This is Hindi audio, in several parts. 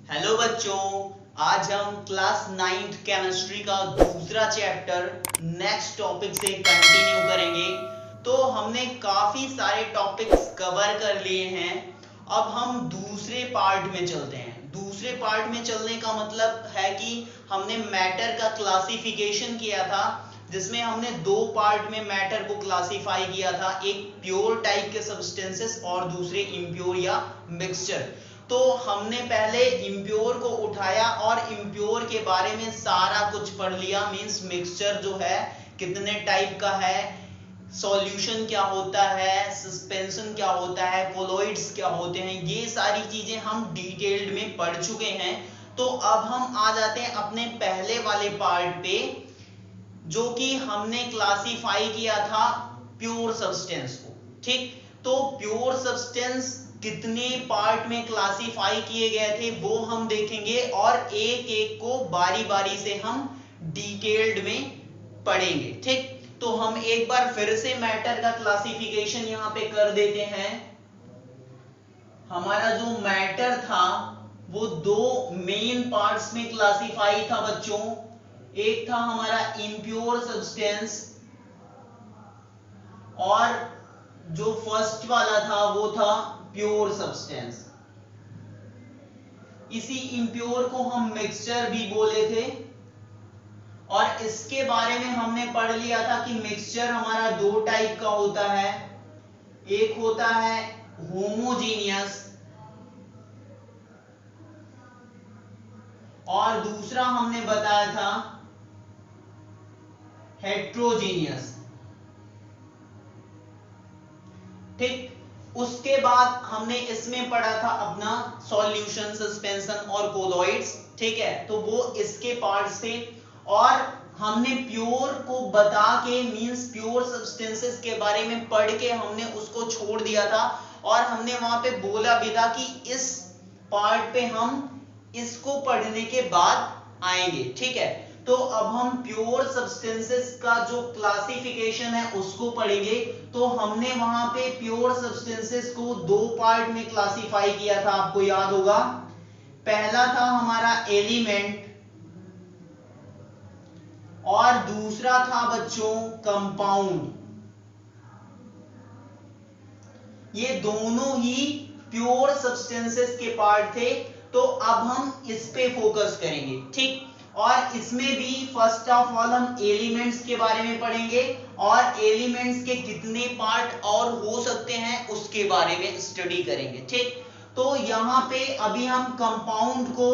हेलो बच्चों, आज हम क्लास 9th केमिस्ट्री का दूसरा चैप्टर नेक्स्ट टॉपिक से कंटिन्यू करेंगे। तो हमने काफी सारे टॉपिक्स कवर कर लिए हैं। अब हम दूसरे पार्ट में चलते हैं। दूसरे पार्ट में चलने का मतलब है कि हमने मैटर का क्लासिफिकेशन किया था, जिसमें हमने दो पार्ट में मैटर को क्लासिफाई किया था, एक प्योर टाइप के सब्सटेंसेस और दूसरे इम्प्योर या मिक्सचर। तो हमने पहले इम्प्योर को उठाया और इम्प्योर के बारे में सारा कुछ पढ़ लिया। मींस मिक्सचर जो है कितने टाइप का है, सॉल्यूशन क्या होता है, सस्पेंशन क्या होता है, कोलोइड्स क्या होते हैं, ये सारी चीजें हम डिटेल्ड में पढ़ चुके हैं। तो अब हम आ जाते हैं अपने पहले वाले पार्ट पे, जो कि हमने क्लासिफाई किया था प्योर सब्सटेंस को। ठीक, तो प्योर सब्सटेंस कितने पार्ट में क्लासिफाई किए गए थे वो हम देखेंगे, और एक एक को बारी बारी से हम डिटेल्ड में पढ़ेंगे। ठीक, तो हम एक बार फिर से मैटर का क्लासिफिकेशन यहां पे कर देते हैं। हमारा जो मैटर था वो दो मेन पार्ट्स में क्लासिफाई था बच्चों। एक था हमारा इम्प्योर सब्सटेंस, और जो फर्स्ट वाला था वो था प्योर सब्सटेंस। इसी इम्प्योर को हम मिक्सचर भी बोले थे। और इसके बारे में हमने पढ़ लिया था कि मिक्सचर हमारा दो टाइप का होता है। एक होता है होमोजीनियस और दूसरा हमने बताया था हेट्रोजीनियस। ठीक, उसके बाद हमने इसमें पढ़ा था अपना सॉल्यूशन, सस्पेंशन और कोलॉइड्स। ठीक है, तो वो इसके पार्ट्स थे। और हमने प्योर को बता के, मींस प्योर सब्सटेंसेस के बारे में पढ़ के हमने उसको छोड़ दिया था। और हमने वहां पे बोला भी था कि इस पार्ट पे हम इसको पढ़ने के बाद आएंगे। ठीक है, तो अब हम प्योर सब्सटेंसेस का जो क्लासिफिकेशन है उसको पढ़ेंगे। तो हमने वहां पे प्योर सब्सटेंसेस को दो पार्ट में क्लासिफाई किया था, आपको याद होगा। पहला था हमारा एलिमेंट और दूसरा था बच्चों कंपाउंड। ये दोनों ही प्योर सब्सटेंसेस के पार्ट थे। तो अब हम इस पे फोकस करेंगे। ठीक, और इसमें भी फर्स्ट ऑफ ऑल हम एलिमेंट्स के बारे में पढ़ेंगे, और एलिमेंट्स के कितने पार्ट और हो सकते हैं उसके बारे में स्टडी करेंगे। ठीक, तो यहां पे अभी हम कंपाउंड को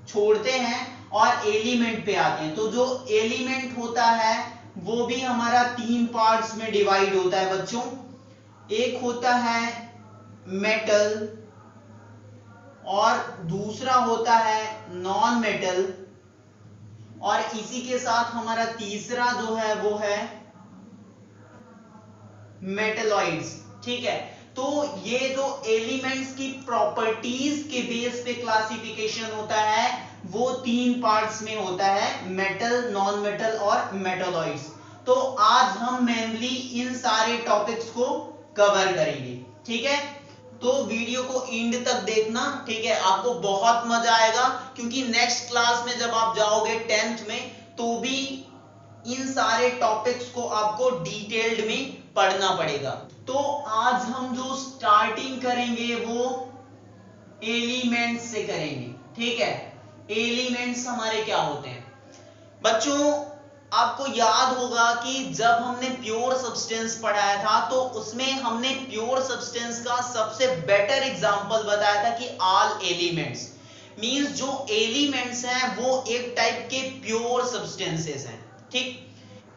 छोड़ते हैं और एलिमेंट पे आते हैं। तो जो एलिमेंट होता है वो भी हमारा तीन पार्ट्स में डिवाइड होता है बच्चों। एक होता है मेटल, और दूसरा होता है नॉन मेटल, और इसी के साथ हमारा तीसरा जो है वो है मेटलॉइड्स। ठीक है, तो ये जो एलिमेंट्स की प्रॉपर्टीज के बेस पे क्लासिफिकेशन होता है वो तीन पार्ट्स में होता है, मेटल, नॉन मेटल और मेटलॉइड्स। तो आज हम मेनली इन सारे टॉपिक्स को कवर करेंगे। ठीक है, तो वीडियो को एंड तक देखना। ठीक है, आपको बहुत मजा आएगा, क्योंकि नेक्स्ट क्लास में जब आप जाओगे 10th में तो भी इन सारे टॉपिक्स को आपको डिटेल्ड में पढ़ना पड़ेगा। तो आज हम जो स्टार्टिंग करेंगे वो एलिमेंट्स से करेंगे। ठीक है, एलिमेंट्स हमारे क्या होते हैं बच्चों। आपको याद होगा कि जब हमने प्योर सब्सटेंस पढ़ाया था तो उसमें हमने प्योर सब्सटेंस का सबसे बेटर एग्जांपल बताया था कि ऑल एलिमेंट्स, मींस जो एलिमेंट्स हैं वो एक टाइप के प्योर सब्सटेंसेस हैं। ठीक,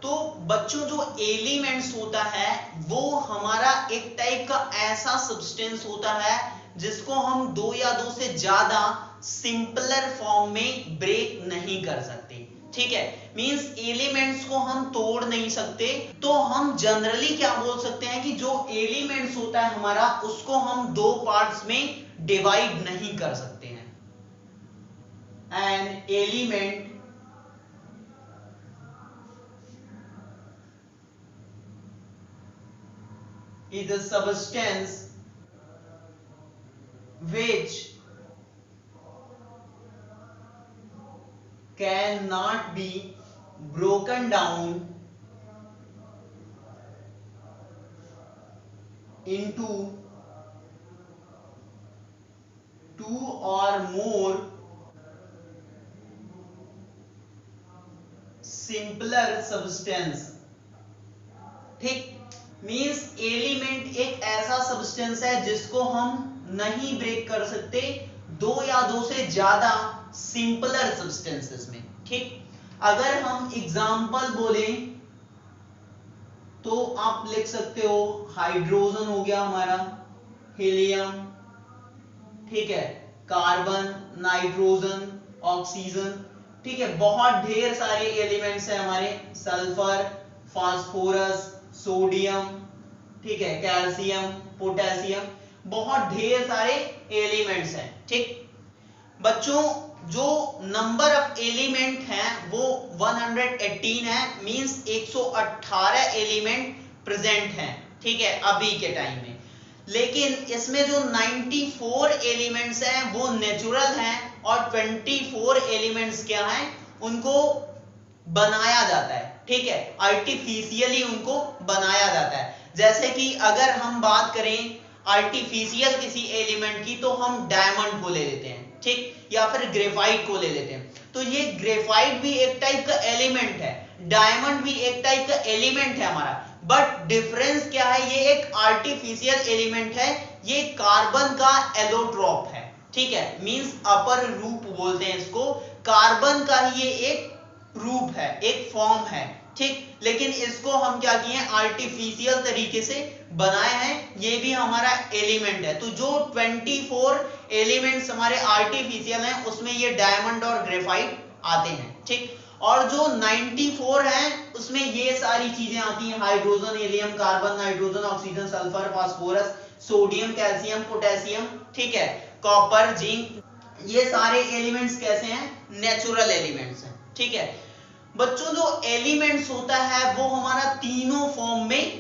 तो बच्चों जो एलिमेंट्स होता है वो हमारा एक टाइप का ऐसा सब्सटेंस होता है जिसको हम दो या दो से ज्यादा सिंपलर फॉर्म में ब्रेक नहीं कर सकते। ठीक है, मींस एलिमेंट्स को हम तोड़ नहीं सकते। तो हम जनरली क्या बोल सकते हैं कि जो एलिमेंट्स होता है हमारा उसको हम दो पार्ट्स में डिवाइड नहीं कर सकते हैं। An element is a substance which can not be broken down into two और मोर सिंपलर सब्सटेंस। ठीक, मींस एलिमेंट एक ऐसा सब्सटेंस है जिसको हम नहीं ब्रेक कर सकते दो या दो से ज्यादा सिंपलर सब्सटेंसेस में। ठीक, अगर हम एग्जांपल बोलें तो आप लिख सकते हो हाइड्रोजन हो गया हमारा, हीलियम, ठीक है, कार्बन, नाइट्रोजन, ऑक्सीजन, ठीक है, बहुत ढेर सारे एलिमेंट्स हैं हमारे, सल्फर, फास्फोरस, सोडियम, ठीक है, कैल्शियम, पोटेशियम, बहुत ढेर सारे एलिमेंट्स हैं। ठीक बच्चों, जो नंबर ऑफ एलिमेंट हैं वो 118 है, मींस 118 एलिमेंट प्रेजेंट हैं, ठीक है, अभी के टाइम में। लेकिन इसमें जो 94 एलिमेंट्स हैं वो नेचुरल हैं और 24 एलिमेंट्स क्या हैं, उनको बनाया जाता है। ठीक है, आर्टिफिशियली उनको बनाया जाता है। जैसे कि अगर हम बात करें आर्टिफिशियल किसी एलिमेंट की तो हम डायमंड को ले लेते हैं, ठीक, या फिर ग्रेफाइट को ले लेते हैं। तो ये ग्रेफाइट भी एक टाइप का एलिमेंट है, डायमंड भी एक टाइप का एलिमेंट है हमारा, बट डिफरेंस क्या है, ये एक आर्टिफिशियल एलिमेंट है, ये कार्बन का एलोट्रोप है। ठीक है, मींस अपर रूप बोलते हैं इसको, कार्बन का ही ये एक रूप है, एक फॉर्म है। ठीक, लेकिन इसको हम क्या किए, आर्टिफिशियल तरीके से बनाए हैं, ये भी हमारा एलिमेंट है। तो जो 24 एलिमेंट्स हमारे आर्टिफिशियल हैं उसमें ये डायमंड और ग्रेफाइट आते हैं। ठीक, और जो 94 हैं उसमें ये सारी चीजें आती हैं, hydrogen, helium, carbon, nitrogen, oxygen, sulphur, phosphorus, sodium, calcium, potassium, ठीक है, कॉपर, जिंक, ये सारे एलिमेंट्स कैसे हैं, नेचुरल एलिमेंट्स हैं। ठीक है बच्चों, जो एलिमेंट्स होता है वो हमारा तीनों फॉर्म में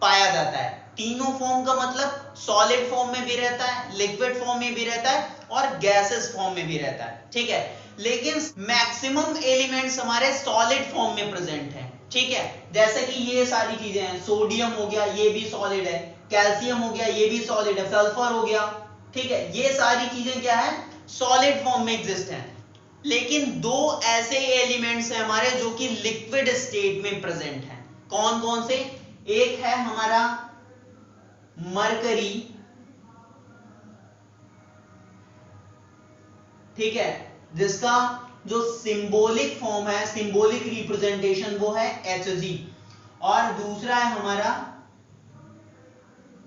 पाया जाता है। तीनों फॉर्म का मतलब सॉलिड फॉर्म में भी रहता है, लिक्विड फॉर्म में भी रहता है और गैसेस फॉर्म में भी रहता है। ठीक है, लेकिन मैक्सिमम एलिमेंट्स हमारे सॉलिड फॉर्म में प्रेजेंट हैं। ठीक है, जैसे कि ये सारी चीजें हैं, सोडियम हो गया ये भी सॉलिड है, कैल्शियम हो गया ये भी सॉलिड है, सल्फर हो गया, ठीक है, ये सारी चीजें क्या है, सॉलिड फॉर्म में एग्जिस्ट हैं। लेकिन दो ऐसे एलिमेंट्स हैं हमारे जो कि लिक्विड स्टेट में प्रेजेंट हैं। कौन कौन से, एक है हमारा मरकरी, ठीक है, जिसका जो सिंबॉलिक फॉर्म है, सिंबॉलिक रिप्रेजेंटेशन वो है Hg, और दूसरा है हमारा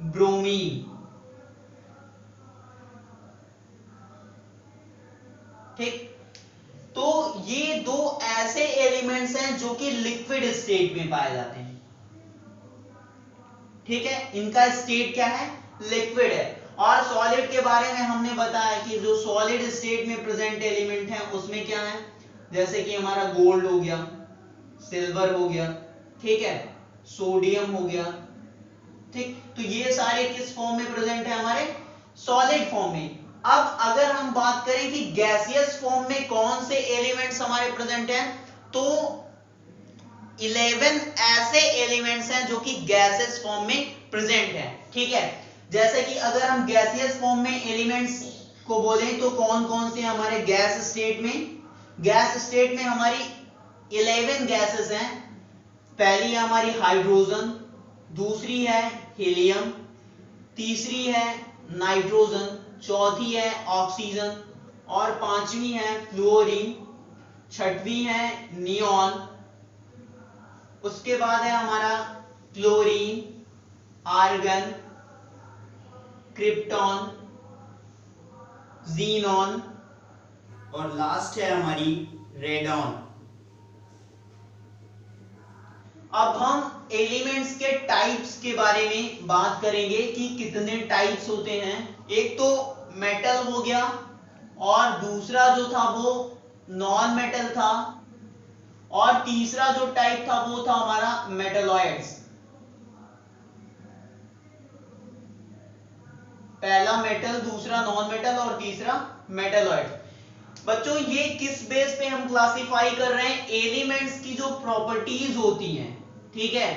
ब्रोमीन। ठीक, तो ये दो ऐसे एलिमेंट्स हैं जो कि लिक्विड स्टेट में पाए जाते हैं। ठीक है, इनका स्टेट क्या है, लिक्विड है। और सॉलिड के बारे में हमने बताया कि जो सॉलिड स्टेट में प्रेजेंट एलिमेंट है उसमें क्या है, जैसे कि हमारा गोल्ड हो गया, सिल्वर हो गया, ठीक है, सोडियम हो गया। ठीक, तो ये सारे किस फॉर्म में प्रेजेंट है, हमारे सॉलिड फॉर्म में। अब अगर हम बात करें कि गैसियस फॉर्म में कौन से एलिमेंट्स हमारे प्रेजेंट हैं, तो 11 ऐसे एलिमेंट्स हैं जो कि गैसियस फॉर्म में प्रेजेंट हैं। ठीक है, जैसे कि अगर हम गैसियस फॉर्म में एलिमेंट्स को बोलें तो कौन कौन से हमारे गैस स्टेट में, गैस स्टेट में हमारी 11 गैसेस हैं। पहली है हमारी हाइड्रोजन, दूसरी है हीलियम, तीसरी है नाइट्रोजन, चौथी है ऑक्सीजन, और पांचवी है फ्लोरीन, छठवीं है नियॉन, उसके बाद है हमारा क्लोरीन, आर्गन, क्रिप्टॉन, जीनॉन, और लास्ट है हमारी रेडॉन। अब हम एलिमेंट्स के टाइप्स के बारे में बात करेंगे कि कितने टाइप्स होते हैं। एक तो मेटल हो गया और दूसरा जो था वो नॉन मेटल था, और तीसरा जो टाइप था वो था हमारा मेटलॉइड्स। पहला मेटल, दूसरा नॉन मेटल और तीसरा मेटलॉइड। बच्चों ये किस बेस पे हम क्लासिफाई कर रहे हैं? एलिमेंट्स की जो प्रॉपर्टीज होती हैं, ठीक है,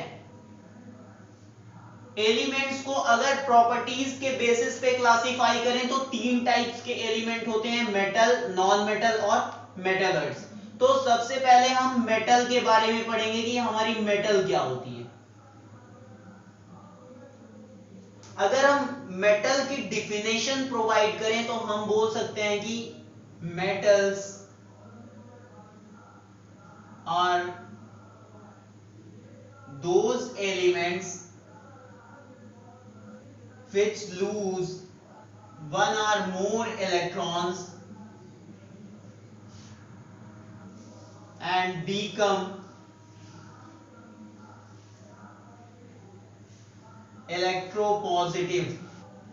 एलिमेंट्स को अगर प्रॉपर्टीज के बेसिस पे क्लासिफाई करें तो तीन टाइप्स के एलिमेंट होते हैं, मेटल, नॉन मेटल और मेटलर्स। तो सबसे पहले हम मेटल के बारे में पढ़ेंगे कि हमारी मेटल क्या होती है। अगर हम मेटल की डिफिनेशन प्रोवाइड करें तो हम बोल सकते हैं कि metals are those elements which lose one or more electrons and become electropositive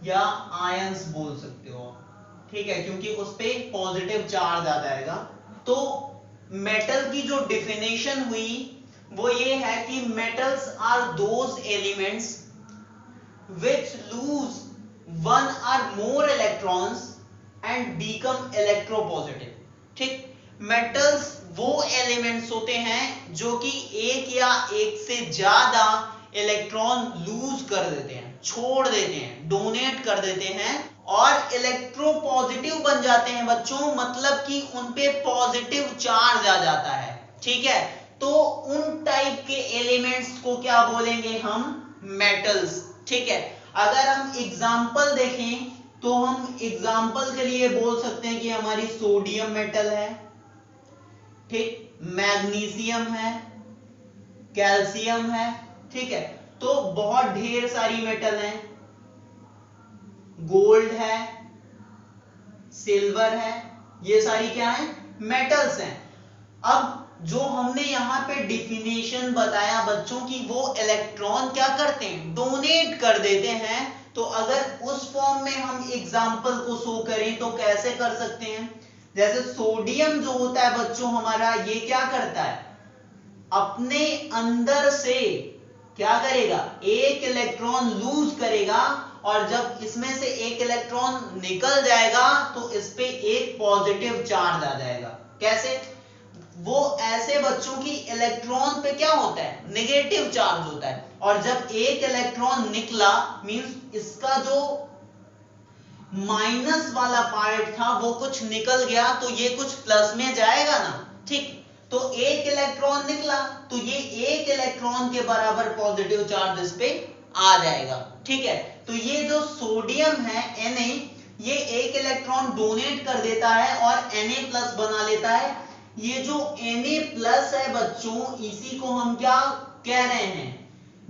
या आयंस बोल सकते हो, ठीक है, क्योंकि उस पे पॉजिटिव चार्ज आ जाएगा। तो मेटल की जो डिफिनेशन हुई वो ये है कि metals are those elements which lose one or more electrons and become electropositive। ठीक, मेटल्स वो एलिमेंट्स होते हैं जो कि एक या एक से ज्यादा इलेक्ट्रॉन लूज कर देते हैं, छोड़ देते हैं, डोनेट कर देते हैं और इलेक्ट्रोपॉजिटिव बन जाते हैं बच्चों, मतलब कि उन पे पॉजिटिव चार्ज आ जाता है, ठीक है। तो उन टाइप के एलिमेंट्स को क्या बोलेंगे हम? मेटल्स, ठीक है। अगर हम एग्जाम्पल देखें तो हम एग्जाम्पल के लिए बोल सकते हैं कि हमारी सोडियम मेटल है, ठीक, मैग्नीशियम है, कैल्शियम है, ठीक है। तो बहुत ढेर सारी मेटल हैं, गोल्ड है, सिल्वर है, ये सारी क्या है? मेटल्स हैं। अब जो हमने यहां पे डिफिनेशन बताया बच्चों की, वो इलेक्ट्रॉन क्या करते हैं? डोनेट कर देते हैं। तो अगर उस फॉर्म में हम एग्जांपल को शो करें तो कैसे कर सकते हैं? जैसे सोडियम जो होता है बच्चों हमारा, ये क्या करता है? अपने अंदर से क्या करेगा? एक इलेक्ट्रॉन लूज करेगा और जब इसमें से एक इलेक्ट्रॉन निकल जाएगा तो इस पे एक पॉजिटिव चार्ज आ जाएगा। कैसे? वो ऐसे बच्चों की इलेक्ट्रॉन पे क्या होता है? नेगेटिव चार्ज होता है, और जब एक इलेक्ट्रॉन निकला मींस इसका जो माइनस वाला पार्ट था वो कुछ निकल गया, तो ये कुछ प्लस में जाएगा ना, ठीक। तो एक इलेक्ट्रॉन निकला तो ये एक इलेक्ट्रॉन के बराबर पॉजिटिव चार्ज इस पे आ जाएगा, ठीक है। तो ये जो सोडियम है Na, ये एक इलेक्ट्रॉन डोनेट कर देता है और Na+ बना लेता है। ये जो Na+ है बच्चों, इसी को हम क्या कह रहे हैं?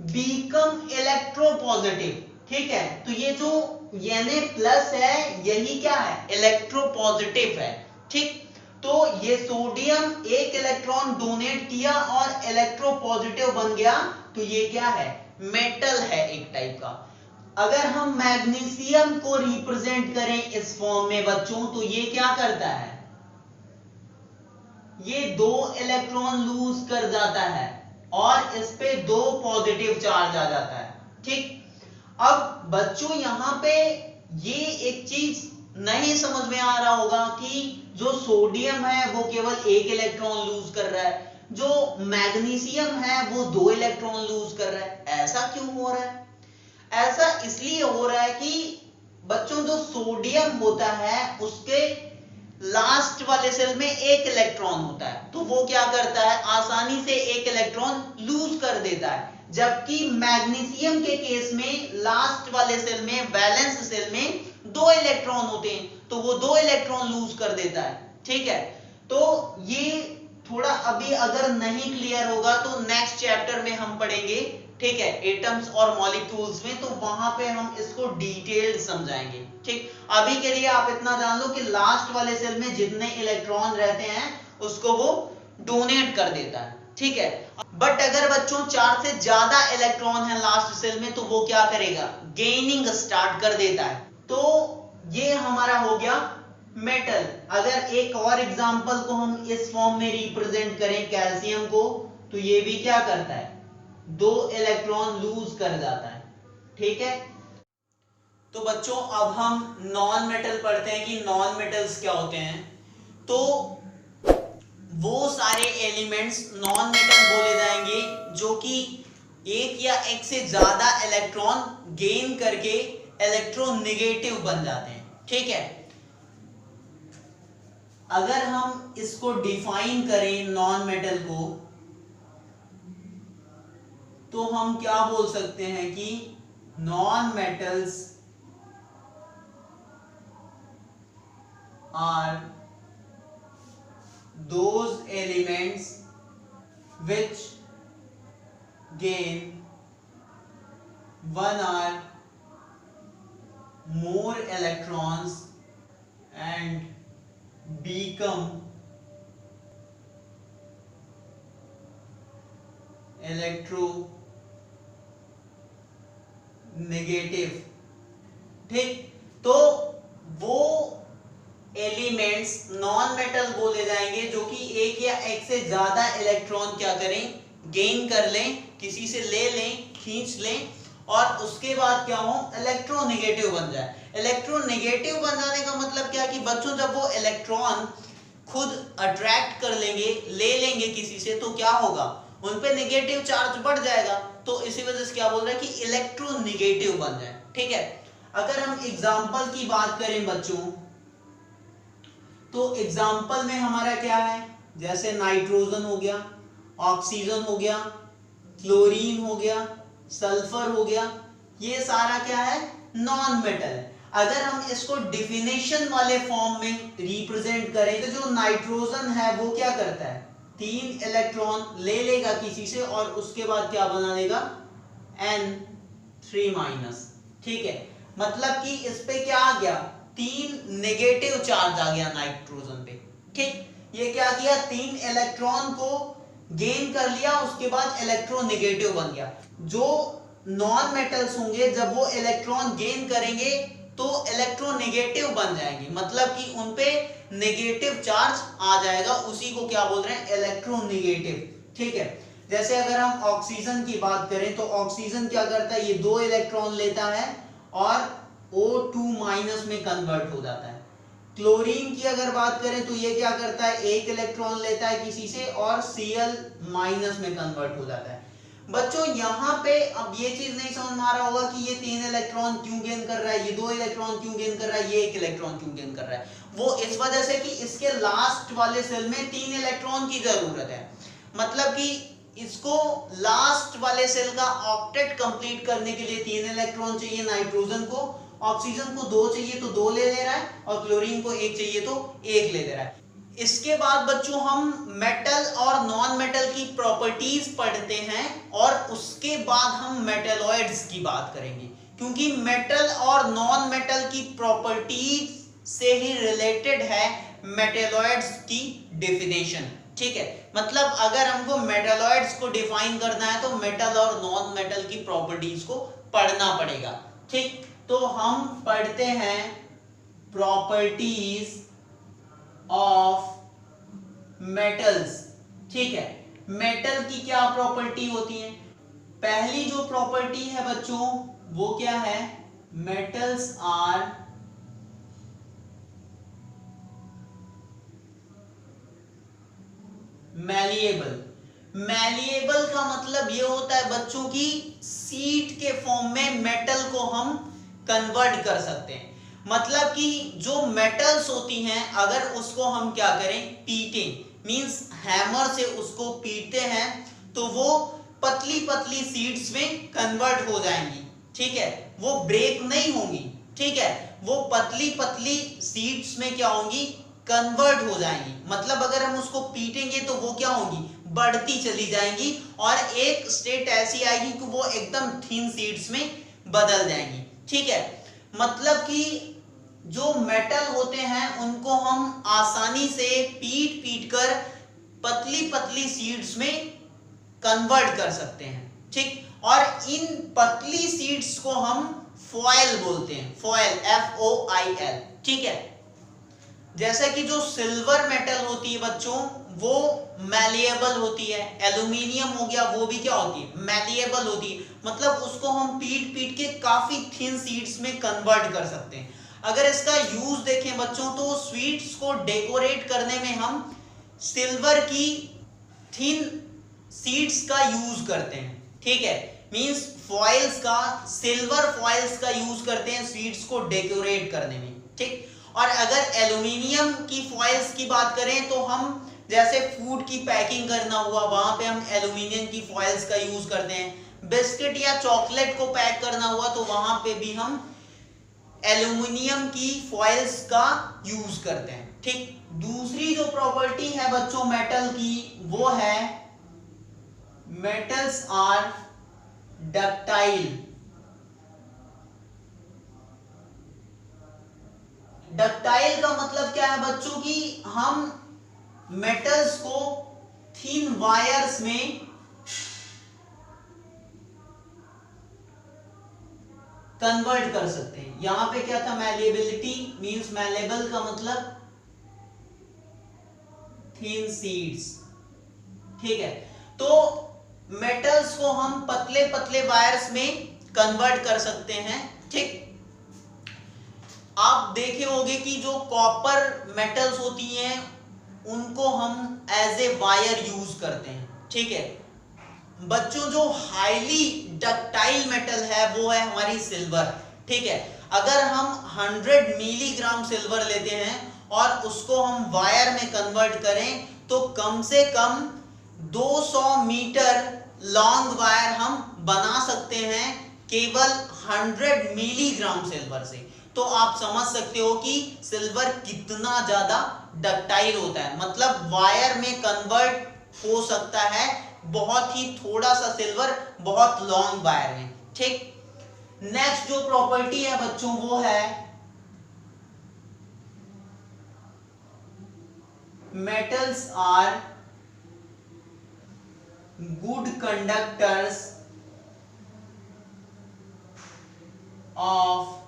बीकम इलेक्ट्रोपॉजिटिव, ठीक है। तो ये जो Na+ है यही क्या है? इलेक्ट्रोपॉजिटिव है, ठीक। तो ये सोडियम एक इलेक्ट्रॉन डोनेट किया और इलेक्ट्रोपॉजिटिव बन गया, तो ये क्या है? मेटल है एक टाइप का। अगर हम मैग्नीशियम को रिप्रेजेंट करें इस फॉर्म में बच्चों, तो ये क्या करता है? ये 2 इलेक्ट्रॉन लूज कर जाता है और इस पे 2 पॉजिटिव चार्ज आ जाता है, ठीक। अब बच्चों यहां पे ये एक चीज नहीं समझ में आ रहा होगा कि जो सोडियम है वो केवल एक इलेक्ट्रॉन लूज कर रहा है, जो मैग्नीशियम है वो 2 इलेक्ट्रॉन लूज कर रहा है। ऐसा क्यों हो रहा है? ऐसा इसलिए हो रहा है कि बच्चों जो सोडियम होता है उसके लास्ट वाले सेल में एक इलेक्ट्रॉन होता है, तो वो क्या करता है? आसानी से एक इलेक्ट्रॉन लूज कर देता है। जबकि मैग्नीशियम के केस में लास्ट वाले सेल में, वैलेंस सेल में 2 इलेक्ट्रॉन होते हैं, तो वो 2 इलेक्ट्रॉन लूज कर देता है, ठीक है। तो ये थोड़ा अभी अगर नहीं क्लियर होगा तो नेक्स्ट चैप्टर में हम पढ़ेंगे, ठीक है, एटम्स और मॉलिक्यूल्स में, तो वहां पे हम इसको डिटेल्ड समझाएंगे, ठीक। अभी के लिए आप इतना जान लो कि लास्ट वाले सेल में जितने इलेक्ट्रॉन रहते हैं उसको वो डोनेट कर देता है, ठीक है। बट अगर बच्चों 4 से ज्यादा इलेक्ट्रॉन है लास्ट सेल में, तो वो क्या करेगा? गेनिंग स्टार्ट कर देता है। तो ये हमारा हो गया मेटल। अगर एक और एग्जांपल को हम इस फॉर्म में रिप्रेजेंट करें कैल्शियम को, तो ये भी क्या करता है? 2 इलेक्ट्रॉन लूज कर जाता है, ठीक है। तो बच्चों अब हम नॉन मेटल पढ़ते हैं कि नॉन मेटल्स क्या होते हैं। तो वो सारे एलिमेंट्स नॉन मेटल बोले जाएंगे जो कि एक या एक से ज्यादा इलेक्ट्रॉन गेन करके इलेक्ट्रोनेगेटिव बन जाते हैं। ठीक है, अगर हम इसको डिफाइन करें नॉन मेटल को, तो हम क्या बोल सकते हैं कि non metals are those elements which gain one or more electrons and become electronegative। ठीक, तो वो एलिमेंट्स नॉन मेटल बोले जाएंगे जो कि एक या एक से ज्यादा इलेक्ट्रॉन क्या करें, गेन कर लें, किसी से ले लें, खींच लें, और उसके बाद क्या हो, इलेक्ट्रोनेगेटिव बन जाए। इलेक्ट्रोनेगेटिव बन जाने का मतलब क्या कि बच्चों जब वो इलेक्ट्रॉन खुद अट्रैक्ट कर लेंगे, ले लेंगे किसी से, तो क्या होगा, उन पे नेगेटिव चार्ज बढ़ जाएगा। तो इसी वजह से क्या बोल रहा है कि इलेक्ट्रोनेगेटिव बन जाए। ठीक है, अगर हम एग्जांपल की बात करें बच्चों, तो एग्जाम्पल में हमारा क्या है, जैसे नाइट्रोजन हो गया, ऑक्सीजन हो गया, क्लोरीन हो गया, सल्फर हो गया, ये सारा क्या है, नॉन मेटल है। अगर हम इसको डिफिनेशन वाले फॉर्म में रिप्रेजेंट करें तो जो नाइट्रोजन है वो क्या करता है, 3 इलेक्ट्रॉन ले लेगा किसी से और उसके बाद क्या बना देगा, N3-। ठीक है, मतलब कि इस पे क्या आ गया, 3 नेगेटिव चार्ज आ गया नाइट्रोजन पे। ठीक, ये क्या किया, 3 इलेक्ट्रॉन को गेन कर लिया, उसके बाद इलेक्ट्रोनेगेटिव बन गया। जो नॉन मेटल्स होंगे जब वो इलेक्ट्रॉन गेन करेंगे तो इलेक्ट्रोनेगेटिव बन जाएंगे, मतलब कि उनपे नेगेटिव चार्ज आ जाएगा, उसी को क्या बोल रहे हैं, इलेक्ट्रोनेगेटिव। ठीक है, जैसे अगर हम ऑक्सीजन की बात करें तो ऑक्सीजन क्या करता है, ये 2 इलेक्ट्रॉन लेता है और O2- में कन्वर्ट हो जाता है। क्लोरीन की अगर बात करें तो ये क्या करता है, 1 इलेक्ट्रॉन लेता है किसी से और Cl- में कन्वर्ट हो जाता है। बच्चों यहाँ पे अब ये चीज नहीं समझ में आ रहा होगा कि ये 3 इलेक्ट्रॉन क्यों गेन कर रहा है, ये 2 इलेक्ट्रॉन क्यों गेन कर रहा है, ये 1 इलेक्ट्रॉन क्यों गेन कर रहा है। वो इस वजह से कि इसके लास्ट वाले सेल में 3 इलेक्ट्रॉन की जरूरत है, मतलब कि इसको लास्ट वाले सेल का ऑक्टेट कंप्लीट करने के लिए 3 इलेक्ट्रॉन चाहिए नाइट्रोजन को, ऑक्सीजन को 2 चाहिए तो 2 ले रहा है, और क्लोरीन को 1 चाहिए तो 1 ले रहा है। इसके बाद बच्चों हम मेटल और नॉन मेटल की प्रॉपर्टीज पढ़ते हैं और उसके बाद हम मेटलॉइड्स की बात करेंगे, क्योंकि मेटल और नॉन मेटल की प्रॉपर्टीज से ही रिलेटेड है मेटलॉइड्स की डेफिनेशन। ठीक है, मतलब अगर हमको मेटलॉइड्स को डिफाइन करना है तो मेटल और नॉन मेटल की प्रॉपर्टीज को पढ़ना पड़ेगा। ठीक, तो हम पढ़ते हैं प्रॉपर्टीज ऑफ मेटल्स। ठीक है, मेटल की क्या प्रॉपर्टी होती है, पहली जो प्रॉपर्टी है बच्चों वो क्या है, मेटल्स आर मैलिएबल। मैलिएबल का मतलब ये होता है बच्चों की सीट के फॉर्म में मेटल को हम कन्वर्ट कर सकते हैं, मतलब कि जो मेटल्स होती हैं अगर उसको हम क्या करें, पीटें, मींस हैमर से उसको पीटते हैं तो वो पतली पतली सीड्स में कन्वर्ट हो जाएंगी। ठीक है, वो ब्रेक नहीं होंगी। ठीक है, वो पतली पतली सीड्स में क्या होंगी, कन्वर्ट हो जाएंगी, मतलब अगर हम उसको पीटेंगे तो वो क्या होंगी, बढ़ती चली जाएंगी और एक स्टेट ऐसी आएगी कि वो एकदम थिन सीड्स में बदल जाएंगी। ठीक है, मतलब कि जो मेटल होते हैं उनको हम आसानी से पीट पीट कर पतली पतली सीड्स में कन्वर्ट कर सकते हैं। ठीक, और इन पतली सीड्स को हम फॉयल बोलते हैं, फॉयल, FOIL। ठीक है, जैसे कि जो सिल्वर मेटल होती है बच्चों वो मैलिएबल होती है, एल्यूमिनियम हो गया वो भी क्या होती है, मैलिएबल होती है, मतलब उसको हम पीट पीट के काफी थिन सीड्स में कन्वर्ट कर सकते हैं। अगर इसका यूज देखें बच्चों तो स्वीट्स को डेकोरेट करने में हम सिल्वर की थिन सीड्स का यूज करते हैं, ठीक है, मींस फॉइल्स का, सिल्वर फॉइल्स का यूज करते हैं स्वीट्स को डेकोरेट करने में, ठीक। और अगर एल्यूमिनियम की फॉइल्स की बात करें तो हम जैसे फूड की पैकिंग करना हुआ वहां पे हम एल्यूमिनियम की फॉइल्स का यूज करते हैं, बिस्किट या चॉकलेट को पैक करना हुआ तो वहां पे भी हम एल्यूमिनियम की फॉइल्स का यूज करते हैं, ठीक। दूसरी जो प्रॉपर्टी है बच्चों मेटल की वो है मेटल्स आर डक्टाइल। डक्टाइल का मतलब क्या है बच्चों की हम मेटल्स को थिन वायर्स में कन्वर्ट कर सकते हैं। यहां पे क्या था, मैलेबिलिटी मींस मैलेबल का मतलब थिन सीड्स, ठीक है। तो मेटल्स को हम पतले पतले वायर्स में कन्वर्ट कर सकते हैं, ठीक। आप देखे होंगे कि जो कॉपर मेटल्स होती हैं उनको हम एज ए वायर यूज करते हैं, ठीक है। बच्चों जो हाईली डक्टाइल मेटल है वो है हमारी सिल्वर, ठीक है। अगर हम 100 मिलीग्राम सिल्वर लेते हैं और उसको हम वायर में कन्वर्ट करें तो कम से कम 200 मीटर लॉन्ग वायर हम बना सकते हैं केवल 100 मिलीग्राम सिल्वर से। तो आप समझ सकते हो कि सिल्वर कितना ज्यादा डक्टाइल होता है, मतलब वायर में कन्वर्ट हो सकता है बहुत ही थोड़ा सा सिल्वर बहुत लॉन्ग वायर में, ठीक। नेक्स्ट जो प्रॉपर्टी है बच्चों वो है metals are good conductors of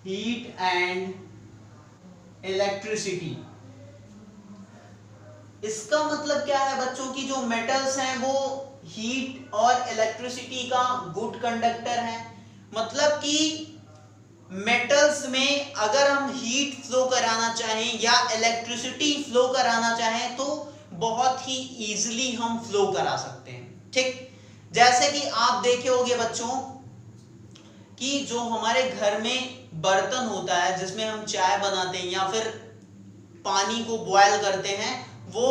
heat and electricity. इसका मतलब क्या है बच्चों की जो मेटल्स हैं वो हीट और इलेक्ट्रिसिटी का गुड कंडक्टर है, मतलब कि मेटल्स में अगर हम हीट फ्लो कराना चाहें या इलेक्ट्रिसिटी फ्लो कराना चाहें तो बहुत ही इजीली हम फ्लो करा सकते हैं, ठीक। जैसे कि आप देखे होंगे बच्चों कि जो हमारे घर में बर्तन होता है जिसमें हम चाय बनाते हैं या फिर पानी को बॉयल करते हैं वो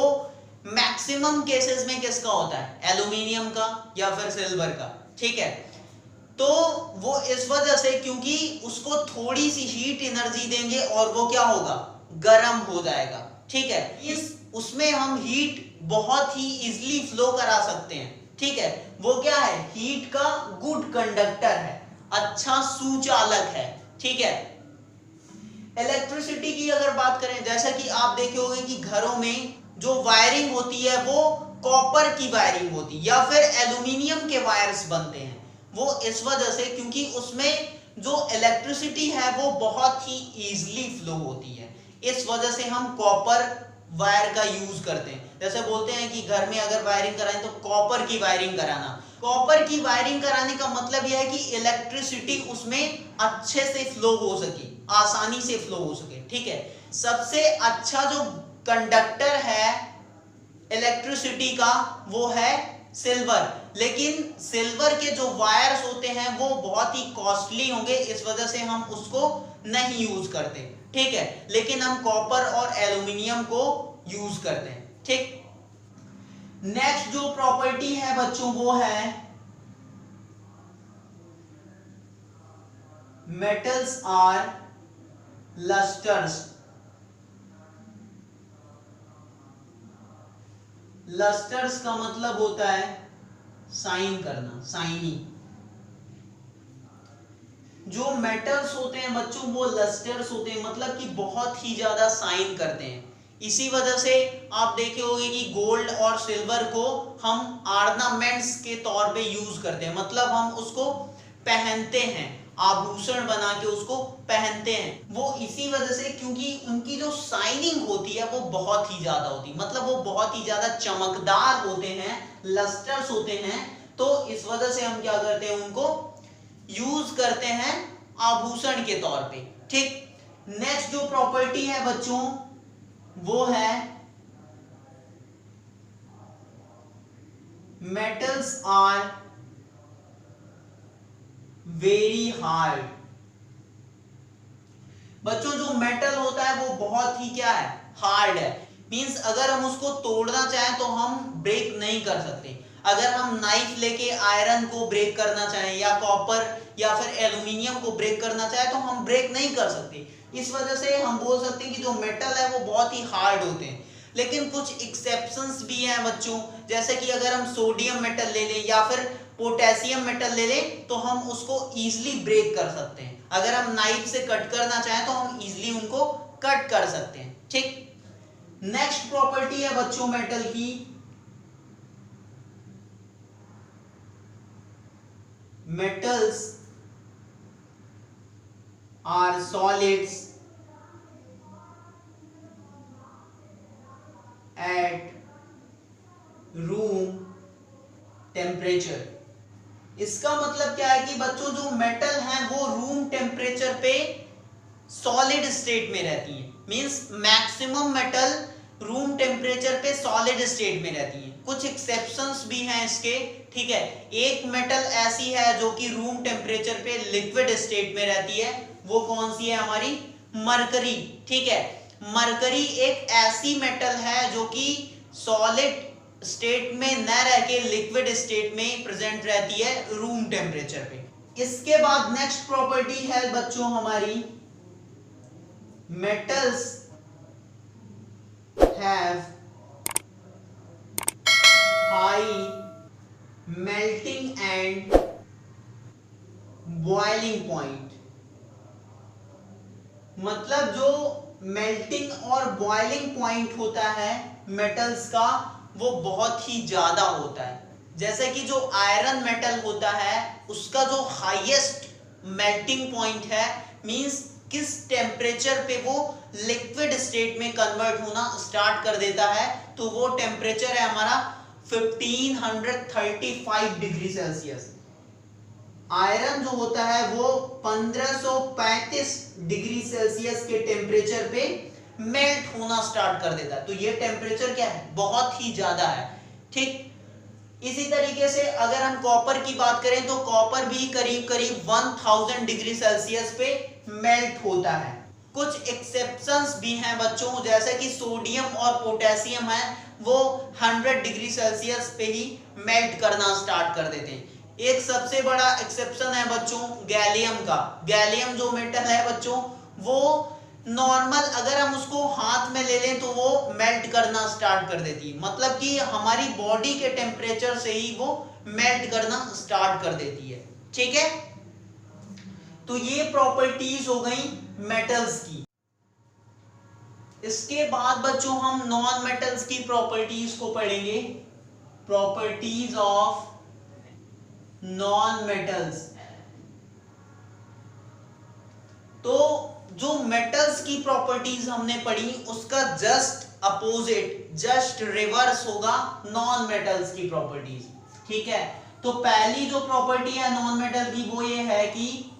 मैक्सिमम केसेस में किसका होता है, एल्यूमिनियम का या फिर सिल्वर का, ठीक है। तो वो इस वजह से क्योंकि उसको थोड़ी सी हीट एनर्जी देंगे और वो क्या होगा, गर्म हो जाएगा, ठीक है। इस उसमें हम हीट बहुत ही इजीली फ्लो करा सकते हैं, ठीक है। वो क्या है, हीट का गुड कंडक्टर है, अच्छा सुचालक है, ठीक है। इलेक्ट्रिसिटी की अगर बात करें, जैसा कि आप देखे होंगे कि घरों में जो वायरिंग होती है वो कॉपर की वायरिंग होती है या फिर एल्यूमिनियम के वायर्स बनते हैं, वो इस वजह से क्योंकि उसमें जो इलेक्ट्रिसिटी है वो बहुत ही इजीली फ्लो होती है, इस वजह से हम कॉपर वायर का यूज करते हैं। जैसे बोलते हैं कि घर में अगर वायरिंग कराएं तो कॉपर की वायरिंग कराना। कॉपर की वायरिंग कराने का मतलब यह है कि इलेक्ट्रिसिटी उसमें अच्छे से फ्लो हो सके, आसानी से फ्लो हो सके, ठीक है। सबसे अच्छा जो कंडक्टर है इलेक्ट्रिसिटी का वो है सिल्वर, लेकिन सिल्वर के जो वायर्स होते हैं वो बहुत ही कॉस्टली होंगे, इस वजह से हम उसको नहीं यूज करते, ठीक है। लेकिन हम कॉपर और एल्यूमिनियम को यूज करते हैं, ठीक। नेक्स्ट जो प्रॉपर्टी है बच्चों वो है मेटल्स आर लस्टर्स। लस्टर्स का मतलब होता है साइन करना, साइनी। जो मेटल्स होते हैं बच्चों वो लस्टर्स होते हैं, मतलब कि बहुत ही ज्यादा साइन करते हैं। इसी वजह से आप देखे होंगे कि गोल्ड और सिल्वर को हम ऑर्नामेंट्स के तौर पे यूज करते हैं, मतलब हम उसको पहनते हैं, आभूषण बना के उसको पहनते हैं। वो इसी वजह से क्योंकि उनकी जो शाइनिंग होती है वो बहुत ही ज्यादा होती है, मतलब वो बहुत ही ज्यादा चमकदार होते हैं, लस्टर्स होते हैं। तो इस वजह से हम क्या करते हैं, उनको यूज करते हैं आभूषण के तौर पे। ठीक, नेक्स्ट जो प्रॉपर्टी है बच्चों वो है मेटल्स आर वेरी हार्ड। बच्चों जो मेटल होता है वो बहुत ही क्या है, हार्ड है। मींस अगर हम उसको तोड़ना चाहें तो हम ब्रेक नहीं कर सकते। अगर हम नाइफ लेके आयरन को ब्रेक करना चाहें या कॉपर या फिर एल्यूमिनियम को ब्रेक करना चाहें तो हम ब्रेक नहीं कर सकते। इस वजह से हम बोल सकते हैं कि जो मेटल है वो बहुत ही हार्ड होते हैं। लेकिन कुछ एक्सेप्शंस भी हैं बच्चों, जैसे कि अगर हम सोडियम मेटल ले लें या फिर पोटेशियम मेटल ले लें तो हम उसको इजीली ब्रेक कर सकते हैं। अगर हम नाइफ से कट करना चाहें तो हम इजीली उनको कट कर सकते हैं। ठीक, नेक्स्ट प्रॉपर्टी है बच्चों मेटल की metals are solids at room temperature। इसका मतलब क्या है कि बच्चों जो मेटल हैं वो रूम टेम्परेचर पे सॉलिड स्टेट में रहती है। Means maximum metal room temperature पे सॉलिड स्टेट में रहती है। कुछ एक्सेप्शंस भी हैं इसके। ठीक है, एक मेटल ऐसी है जो कि रूम टेम्परेचर पे लिक्विड स्टेट में रहती है, वो कौन सी है हमारी, मरकरी। ठीक है, मरकरी एक ऐसी मेटल है जो कि सॉलिड स्टेट में न रह के लिक्विड स्टेट में प्रेजेंट रहती है रूम टेम्परेचर पे। इसके बाद नेक्स्ट प्रॉपर्टी है बच्चों हमारी metals have high melting and boiling point. मतलब जो मेल्टिंग और बॉइलिंग पॉइंट होता है मेटल्स का वो बहुत ही ज्यादा होता है। जैसे कि जो आयरन मेटल होता है उसका जो हाईएस्ट मेल्टिंग पॉइंट है, मींस किस टेम्परेचर पे वो लिक्विड स्टेट में कन्वर्ट होना स्टार्ट कर देता है, तो वो टेम्परेचर है हमारा 1535 डिग्री सेल्सियस। आयरन जो होता है वो 1535 डिग्री सेल्सियस के टेम्परेचर पे मेल्ट होना स्टार्ट कर देता है। तो ये टेम्परेचर क्या है, बहुत ही ज्यादा है। ठीक, इसी तरीके से अगर हम कॉपर की बात करें तो कॉपर भी करीब करीब 1000 डिग्री सेल्सियस पे मेल्ट होता है। कुछ एक्सेप्शंस भी हैं बच्चों, जैसे कि सोडियम और पोटेशियम है वो 100 डिग्री सेल्सियस पे ही मेल्ट करना स्टार्ट कर देते हैं। एक सबसे बड़ा एक्सेप्शन है बच्चों गैलियम का। गैलियम जो मेटल है बच्चों वो नॉर्मल अगर हम उसको हाथ में ले लें तो वो मेल्ट करना स्टार्ट कर देती है। मतलब कि हमारी बॉडी के टेम्परेचर से ही वो मेल्ट करना स्टार्ट कर देती है। ठीक है, तो ये प्रॉपर्टीज हो गई मेटल्स की। इसके बाद बच्चों हम नॉन मेटल्स की प्रॉपर्टीज को पढ़ेंगे। Properties of non metals. तो जो मेटल्स की प्रॉपर्टीज हमने पढ़ी उसका जस्ट अपोजिट, जस्ट रिवर्स होगा नॉन मेटल्स की प्रॉपर्टीज। ठीक है, तो पहली जो प्रॉपर्टी है नॉन मेटल की वो ये है कि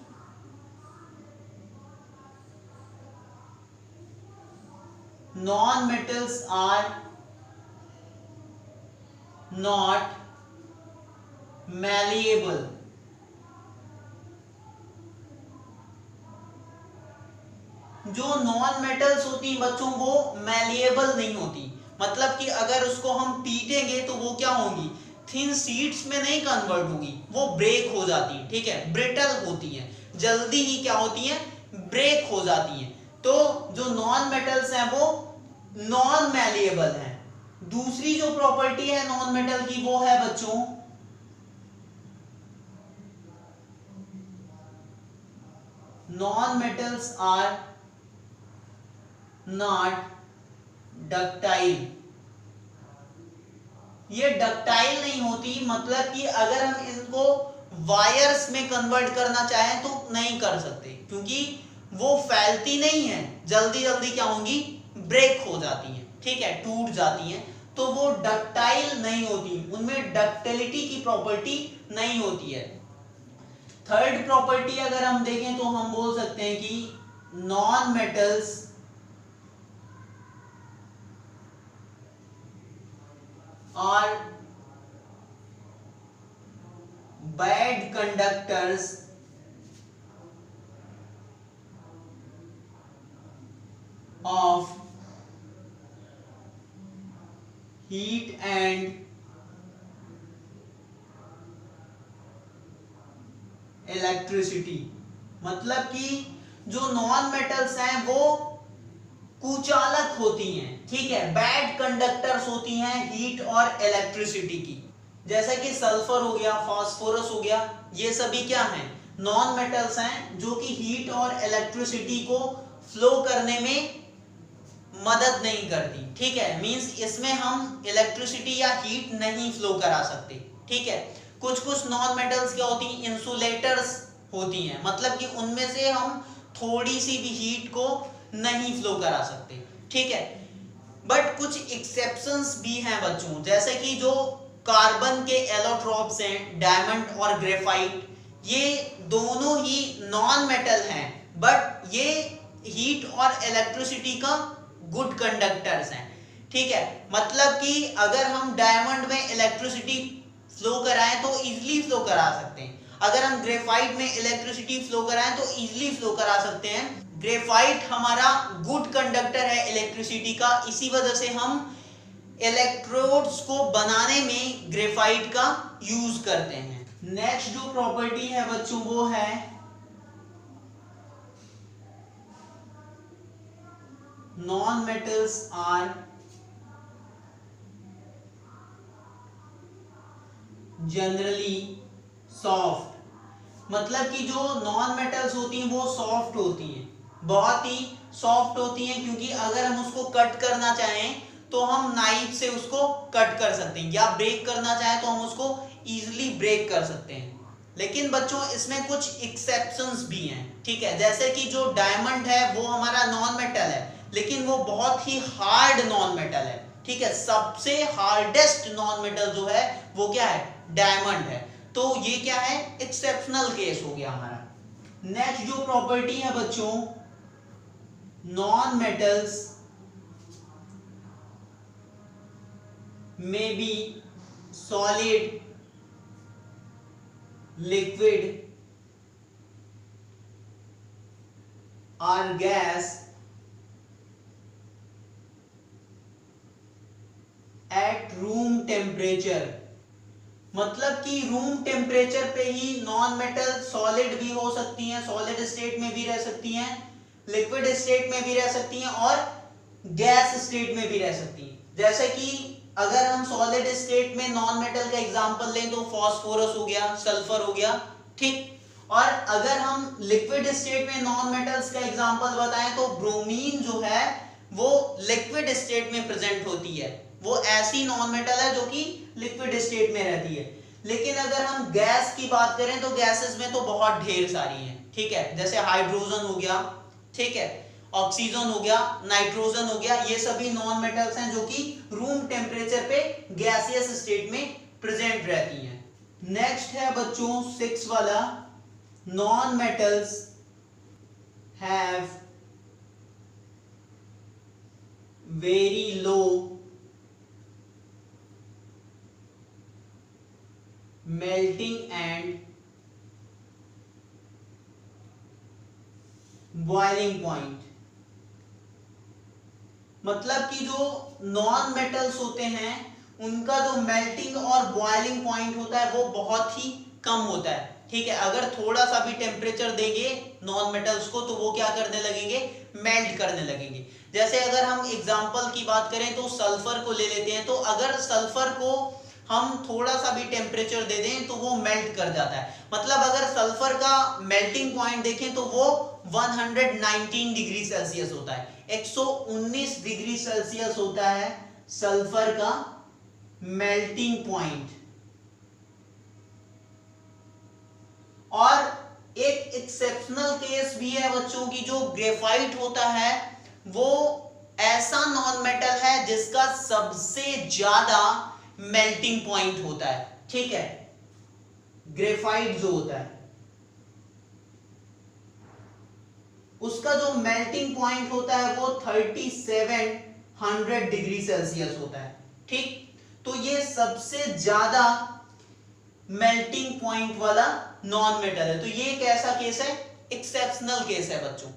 non metals are not malleable. जो नॉन मेटल्स होती हैं बच्चों वो मैलिएबल नहीं होती। मतलब कि अगर उसको हम पीटेंगे तो वो क्या होंगी, थिन शीट्स में नहीं कन्वर्ट होगी, वो ब्रेक हो जाती है। ठीक है, ब्रिटल होती है, जल्दी ही क्या होती है, ब्रेक हो जाती है। तो जो नॉन मेटल्स हैं वो नॉन मैलिएबल हैं। दूसरी जो प्रॉपर्टी है नॉन मेटल की वो है बच्चों non metals are not ductile. ये डक्टाइल नहीं होती, मतलब कि अगर हम इनको वायर्स में कन्वर्ट करना चाहें तो नहीं कर सकते, क्योंकि वो फैलती नहीं है, जल्दी जल्दी क्या होंगी, ब्रेक हो जाती हैं। ठीक है, टूट जाती हैं, तो वो डक्टाइल नहीं होती, उनमें डक्टिलिटी की प्रॉपर्टी नहीं होती है। थर्ड प्रॉपर्टी अगर हम देखें तो हम बोल सकते हैं कि non metals are bad conductors of heat and electricity. मतलब कि जो नॉन मेटल्स हैं वो कुचालक होती हैं, ठीक है, बैड कंडक्टर्स होती हैं हीट और इलेक्ट्रिसिटी की, जैसे कि सल्फर हो गया, फास्फोरस हो गया, ये सभी क्या हैं, नॉन मेटल्स हैं जो कि हीट और इलेक्ट्रिसिटी को फ्लो करने में मदद नहीं करती, ठीक है, मींस इसमें हम इलेक्ट्रिसिटी या हीट नहीं फ्लो करा सकते, ठीक है। कुछ कुछ नॉन मेटल्स क्या होती हैं, इंसुलेटर्स होती हैं, मतलब कि उनमें से हम थोड़ी सी भी हीट को नहीं फ्लो करा सकते, ठीक है। बट कुछ एक्सेप्शंस भी हैं बच्चों, जैसे कि जो कार्बन के एलोट्रोप्स हैं, डायमंड और ग्रेफाइट, ये दोनों ही नॉन मेटल हैं, बट ये हीट और इलेक्ट्रिसिटी का गुड कंडक्टर्स हैं, ठीक है। मतलब कि अगर हम डायमंड में इलेक्ट्रिसिटी फ्लो कराएं तो इजीली फ्लो करा सकते हैं, अगर हम ग्रेफाइट में इलेक्ट्रिसिटी फ्लो कराएं तो इजीली फ्लो करा सकते हैं। ग्रेफाइट हमारा गुड कंडक्टर है इलेक्ट्रिसिटी का, इसी वजह से हम इलेक्ट्रोड्स को बनाने में ग्रेफाइट का यूज करते हैं। नेक्स्ट जो प्रॉपर्टी है बच्चों वो है non metals are generally soft. मतलब कि जो नॉन मेटल्स होती हैं वो सॉफ्ट होती हैं, बहुत ही सॉफ्ट होती हैं, क्योंकि अगर हम उसको कट करना चाहें तो हम नाइफ से उसको कट कर सकते हैं, या ब्रेक करना चाहें तो हम उसको इजीली ब्रेक कर सकते हैं। लेकिन बच्चों इसमें कुछ एक्सेप्शंस भी हैं, ठीक है, जैसे कि जो डायमंड है वो हमारा नॉन मेटल है, लेकिन वो बहुत ही हार्ड नॉन मेटल है, ठीक है, सबसे हार्डेस्ट नॉन मेटल जो है वो क्या है, डायमंड है। तो ये क्या है, एक्सेप्शनल केस हो गया हमारा। नेक्स्ट जो प्रॉपर्टी है बच्चों, नॉन मेटल्स में बी सॉलिड, लिक्विड और गैस एट रूम टेम्परेचर। मतलब कि रूम टेम्परेचर पे ही नॉन मेटल सॉलिड भी हो सकती हैं, सॉलिड स्टेट में भी रह सकती हैं, लिक्विड स्टेट में भी रह सकती हैं और गैस स्टेट में भी रह सकती हैं। जैसे कि अगर हम सॉलिड स्टेट में नॉन मेटल का एग्जांपल लें तो फास्फोरस हो गया, सल्फर हो गया, ठीक। और अगर हम लिक्विड स्टेट में नॉन मेटल्स का एग्जांपल बताएं तो ब्रोमीन जो है वो लिक्विड स्टेट में प्रेजेंट होती है, वो ऐसी नॉन मेटल है जो कि लिक्विड स्टेट में रहती है। लेकिन अगर हम गैस की बात करें तो गैसेस में तो बहुत ढेर सारी हैं, ठीक है, जैसे हाइड्रोजन हो गया, ठीक है, ऑक्सीजन हो गया, नाइट्रोजन हो गया, ये सभी नॉन मेटल्स हैं जो कि रूम टेम्परेचर पे गैसियस स्टेट में प्रेजेंट रहती हैं। नेक्स्ट है बच्चों 6 वाला, non metals have very low melting and boiling point. मतलब कि जो नॉन मेटल्स होते हैं उनका जो मेल्टिंग और बॉइलिंग पॉइंट होता है वो बहुत ही कम होता है, ठीक है। अगर थोड़ा सा भी टेम्परेचर देंगे नॉन मेटल्स को तो वो क्या करने लगेंगे, मेल्ट करने लगेंगे। जैसे अगर हम एग्जांपल की बात करें तो सल्फर को ले लेते हैं, तो अगर सल्फर को हम थोड़ा सा भी टेम्परेचर दे दें तो वो मेल्ट कर जाता है। मतलब अगर सल्फर का मेल्टिंग पॉइंट देखें तो वो 119 डिग्री सेल्सियस होता है, 119 डिग्री सेल्सियस होता है सल्फर का मेल्टिंग पॉइंट। और एक एक्सेप्शनल केस भी है बच्चों की, जो ग्रेफाइट होता है वो ऐसा नॉन मेटल है जिसका सबसे ज्यादा मेल्टिंग पॉइंट होता है, ठीक है, ग्रेफाइट जो होता है। उसका जो मेल्टिंग पॉइंट होता है वो 3700 डिग्री सेल्सियस होता है। ठीक, तो ये सबसे ज्यादा मेल्टिंग पॉइंट वाला नॉन मेटल है। तो ये एक ऐसा केस है, एक्सेप्शनल केस है बच्चों।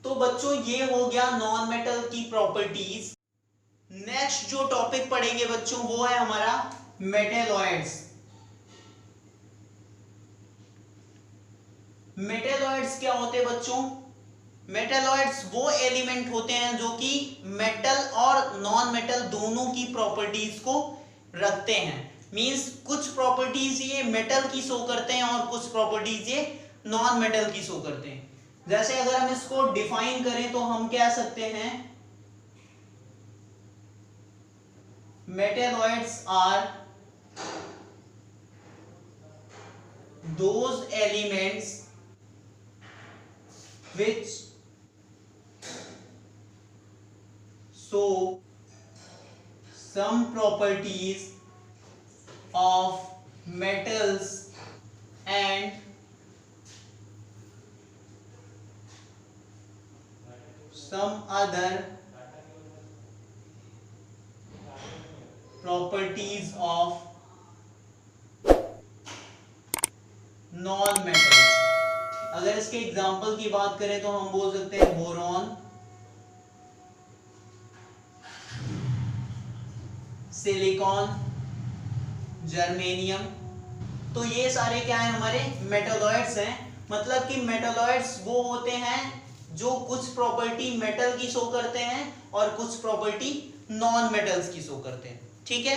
तो बच्चों ये हो गया नॉन मेटल की प्रॉपर्टीज। नेक्स्ट जो टॉपिक पढ़ेंगे बच्चों वो है हमारा मेटेलॉइड्स। मेटेलॉइड्स क्या होते हैं बच्चों? मेटेलॉइड्स वो एलिमेंट होते हैं जो कि मेटल और नॉन मेटल दोनों की प्रॉपर्टीज को रखते हैं। मींस कुछ प्रॉपर्टीज ये मेटल की शो करते हैं और कुछ प्रॉपर्टीज ये नॉन मेटल की शो करते हैं। जैसे अगर हम इसको डिफाइन करें तो हम कह सकते हैं metalloids are those elements which show some properties of metals and some other properties of non-metals। अगर इसके एग्जाम्पल की बात करें तो हम बोल सकते हैं बोरॉन, सिलिकॉन, जर्मेनियम। तो ये सारे क्या है हमारे मेटालॉइड्स हैं। मतलब कि मेटालॉइड्स वो होते हैं जो कुछ प्रॉपर्टी मेटल की शो करते हैं और कुछ प्रॉपर्टी नॉन मेटल्स की शो करते हैं। ठीक है।